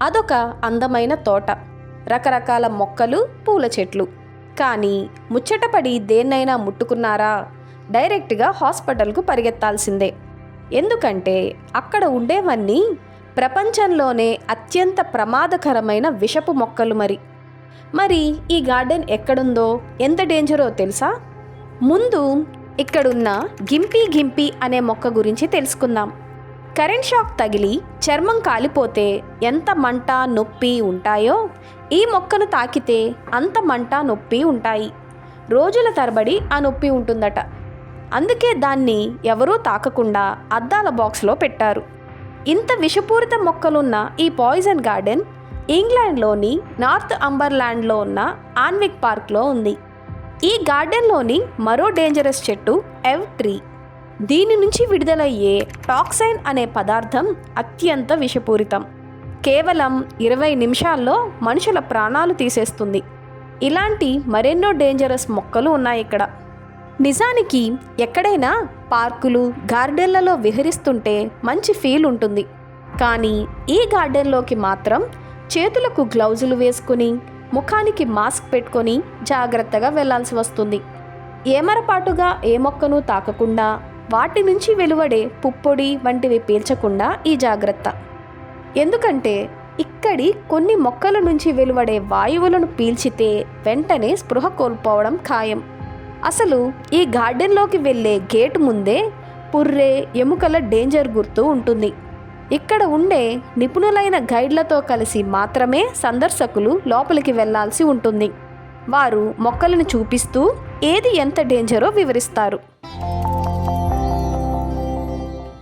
అదొక అందమైన తోట, రకరకాల మొక్కలు, పూల చెట్లు. కానీ ముచ్చటపడి దేన్నైనా ముట్టుకున్నారా డైరెక్ట్గా హాస్పిటల్కు పరిగెత్తాల్సిందే. ఎందుకంటే అక్కడ ఉండేవన్నీ ప్రపంచంలోనే అత్యంత ప్రమాదకరమైన విషపు మొక్కలు. మరి ఈ గార్డెన్ ఎక్కడుందో, ఎంత డేంజరో తెలుసా? ముందు ఇక్కడున్న గింపీ గింపీ అనే మొక్క గురించి తెలుసుకుందాం. కరెంట్ షాక్ తగిలి చర్మం కాలిపోతే ఎంత మంట, నొప్పి ఉంటాయో ఈ మొక్కను తాకితే అంత మంట, నొప్పి ఉంటాయి. రోజుల తరబడి ఆ నొప్పి ఉంటుందట. అందుకే దాన్ని ఎవరూ తాకకుండా అద్దాల బాక్స్లో పెట్టారు. ఇంత విషపూరిత మొక్కలున్న ఈ పాయిజన్ గార్డెన్ ఇంగ్లాండ్లోని నార్త్ అంబర్లాండ్లో ఉన్న ఆన్విక్ పార్క్లో ఉంది. ఈ గార్డెన్లోని మరో డేంజరస్ చెట్టు ఎవ్ ట్రీ. దీని నుంచి విడుదలయ్యే టాక్సైన్ అనే పదార్థం అత్యంత విషపూరితం. కేవలం 20 నిమిషాల్లో మనుషుల ప్రాణాలు తీసేస్తుంది. ఇలాంటి మరెన్నో డేంజరస్ మొక్కలు ఉన్నాయి ఇక్కడ. నిజానికి ఎక్కడైనా పార్కులు, గార్డెన్లలో విహరిస్తుంటే మంచి ఫీల్ ఉంటుంది. కానీ ఈ గార్డెన్లోకి మాత్రం చేతులకు గ్లౌజులు వేసుకుని, ముఖానికి మాస్క్ పెట్టుకొని జాగ్రత్తగా వెళ్లాల్సి వస్తుంది. ఏమరపాటుగా ఏ మొక్కను తాకకుండా, వాటి నుంచి వెలువడే పుప్పొడి వంటివి పీల్చకుండా ఈ జాగ్రత్త. ఎందుకంటే ఇక్కడి కొన్ని మొక్కల నుంచి వెలువడే వాయువులను పీల్చితే వెంటనే స్పృహ కోల్పోవడం ఖాయం. అసలు ఈ గార్డెన్లోకి వెళ్ళే గేటు ముందే పుర్రే, ఎముకల డేంజర్ గుర్తు ఉంటుంది. ఇక్కడ ఉండే నిపుణులైన గైడ్లతో కలిసి మాత్రమే సందర్శకులు లోపలికి వెళ్లాల్సి ఉంటుంది. వారు మొక్కలను చూపిస్తూ ఏది ఎంత డేంజరో వివరిస్తారు.